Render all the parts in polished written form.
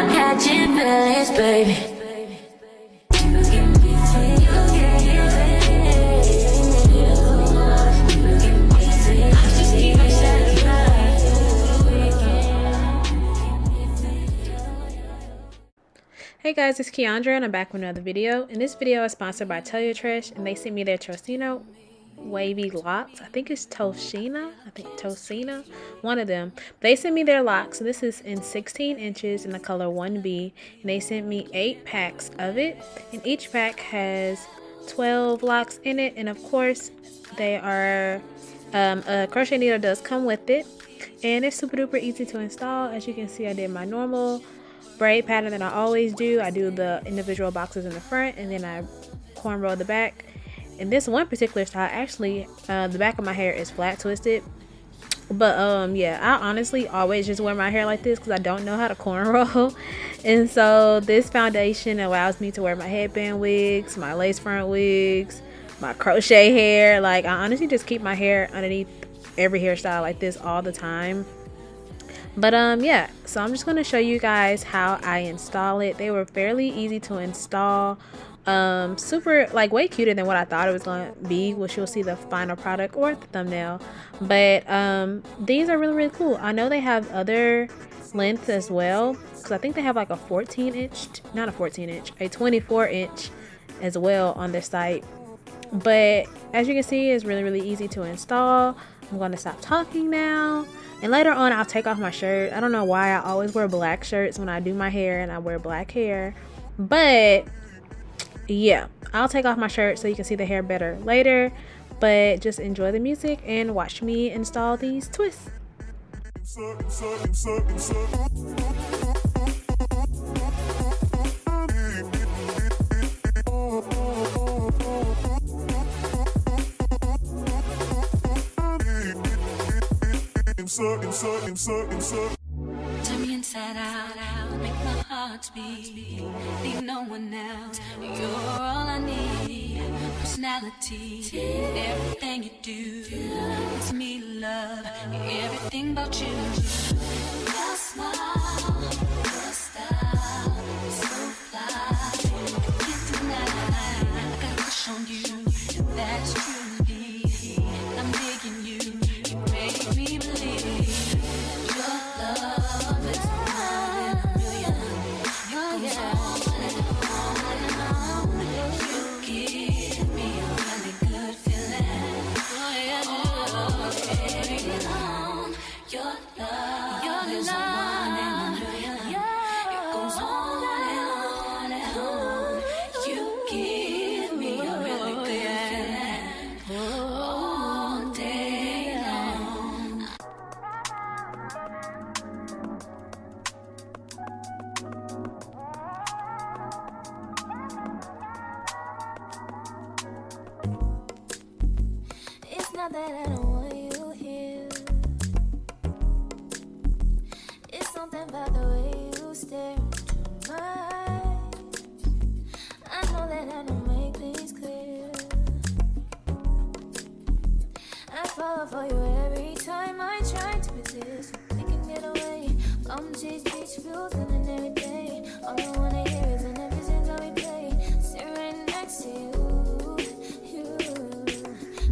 catching feelings, baby. Hey guys, it's Keandra and I'm back with another video. And this video is sponsored by Toyotress, and they sent me their Toceana Wavy Locs. I think it's Toceana, one of them. They sent me their locks. This is in 16 inches in the color 1B, and they sent me 8 packs of it, and each pack has 12 locks in it. And of course they are a crochet needle does come with it, and it's super duper easy to install. As you can see, I did my normal braid pattern that I always do. I do the individual boxes in the front, and then I cornrow the back. In this one particular style, actually the back of my hair is flat twisted, but yeah, I honestly always just wear my hair like this because I don't know how to cornrow. And so this foundation allows me to wear my headband wigs, my lace front wigs, my crochet hair. Like, I honestly just keep my hair underneath every hairstyle like this all the time. But yeah, so I'm just going to show you guys how I install it. They were fairly easy to install, super, like, way cuter than what I thought it was going to be, which you'll see the final product or the thumbnail. But these are really, really cool. I know they have other lengths as well, because I think they have like a 14-inch, not a 14-inch, a 24-inch as well on their site. But as you can see, it's really, really easy to install. I'm going to stop talking now. And later on, I'll take off my shirt. I don't know why I always wear black shirts when I do my hair, and I wear black hair. But yeah, I'll take off my shirt so you can see the hair better later. But just enjoy the music and watch me install these twists. Turn me inside out, make my heart beat. Need no one else, you're all I need. Personality, everything you do, it's me love, everything about you. Your smile, your style, so fly, can't deny. I got a crush on you, that's truly, I'm digging you. You make me believe your love is one in a million. It goes on and on. You give me a really good feeling. Oh, yeah. Your love is one in a million. It goes on and on. You give me a really good feeling. All day long. It's not that I don't want you here. It's something about the way you stare into my eyes. I know that I don't make things clear. I fall for you every time I try to resist. We can get away. Palm cheese, beach views, feeling every day. All I wanna hear is an episode that we play. Sit right next to you.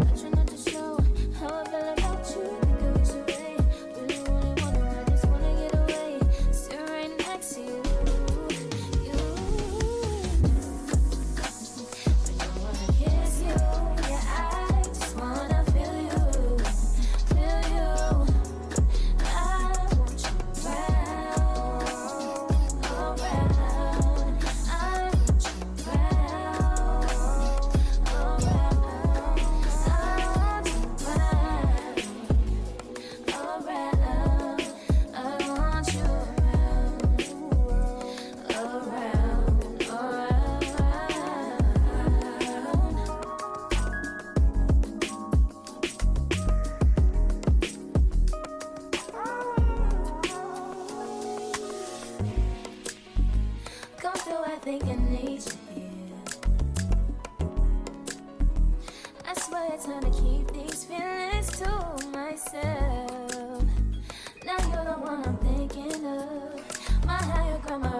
I try not to show how I feel about you. Think I wish away. Really wanna, I just wanna get away. Sit right next to you. But I wanna kiss you. Yeah, I just wanna feel you. I want you around, around. I want you around, around. I want you around, around. I want you around, around, come through, I think I need you here. I swear it's time to keep these feelings to myself. Now you're the one I'm thinking of. My higher ground, my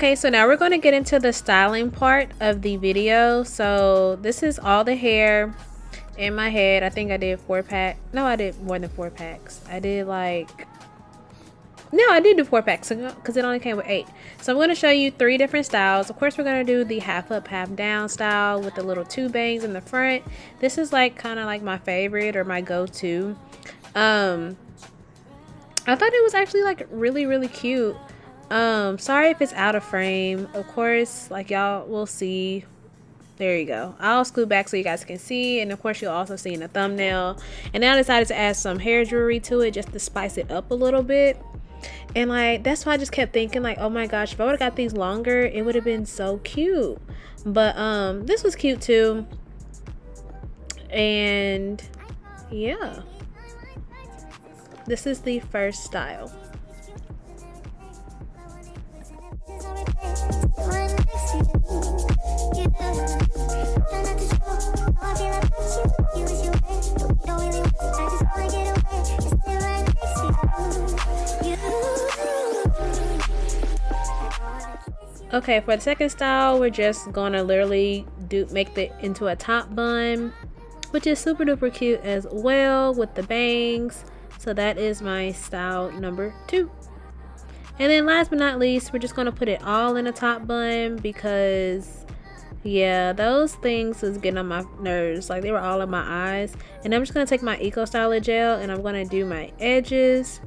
Okay, so now we're going to get into the styling part of the video. So this is all the hair in my head. I think I did 4 packs. No, I did more than 4 packs. I did like, no, I did do 4 packs because it only came with 8. So I'm going to show you 3 different styles. Of course, we're going to do the half up, half down style with the little 2 bangs in the front. This is like kind of like my favorite or my go-to. I thought it was actually like really cute. Sorry if it's out of frame. Of course, like y'all will see. There you go. I'll scoot back so you guys can see, and of course you'll also see in the thumbnail. And then I decided to add some hair jewelry to it just to spice it up a little bit. And like that's why I just kept thinking like, oh my gosh, if I would have got these longer, it would have been so cute. But this was cute too. And yeah, this is the first style. Okay, for the second style, we're just gonna literally make it into a top bun, which is super duper cute as well with the bangs. So that is my style number 2. And then last but not least, we're just gonna put it all in a top bun because yeah, those things was getting on my nerves. Like they were all in my eyes. And I'm just gonna take my Eco Styler gel and I'm gonna do my edges.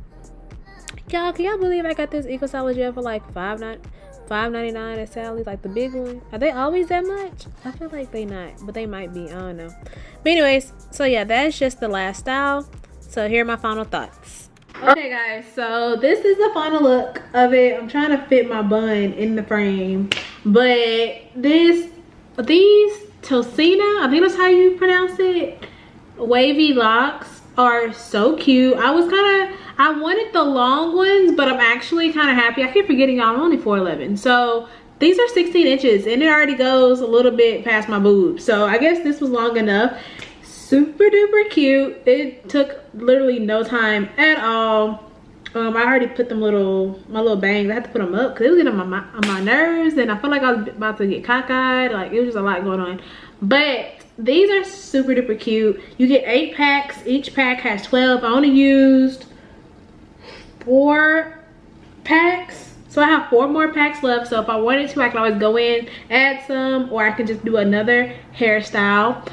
Y'all, can y'all believe I got this Eco Styler gel for like $5.99 at Sally's, like the big one? Are they always that much? I feel like they not, but they might be. I don't know. But anyways, so yeah, that's just the last style. So here are my final thoughts. Okay guys, so this is the final look of it. I'm trying to fit my bun in the frame, but these Toceana, I think that's how you pronounce it, wavy locks are so cute. I wanted the long ones, but I'm actually kind of happy. I keep forgetting y'all, I'm only 4'11", so these are 16 inches and it already goes a little bit past my boobs, so I guess this was long enough. Super duper cute. It took literally no time at all. I already put my little bangs. I had to put them up because it was getting on my nerves, and I felt like I was about to get cockeyed. Like it was just a lot going on. But these are super duper cute. You get 8 packs. Each pack has 12. I only used 4 packs, so I have 4 more packs left. So if I wanted to, I can always go in, add some, or I can just do another hairstyle.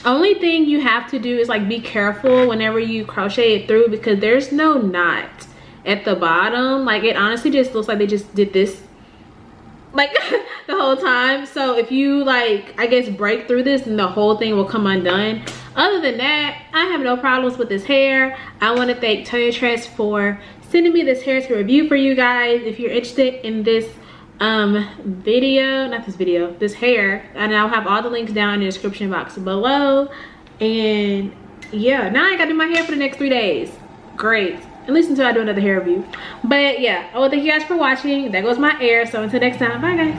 Only thing you have to do is like be careful whenever you crochet it through because there's no knot at the bottom. Like it honestly just looks like they just did this like the whole time. So if you like, I guess, break through this, then the whole thing will come undone. Other than that, I have no problems with this hair. I want to thank Toyotress for sending me this hair to review for you guys. If you're interested in this this hair, and I'll have all the links down in the description box below. And yeah, now I gotta do my hair for the next 3 days. Great, at least until I do another hair review. But yeah, I want to thank you guys for watching. There goes my hair. So until next time, bye guys.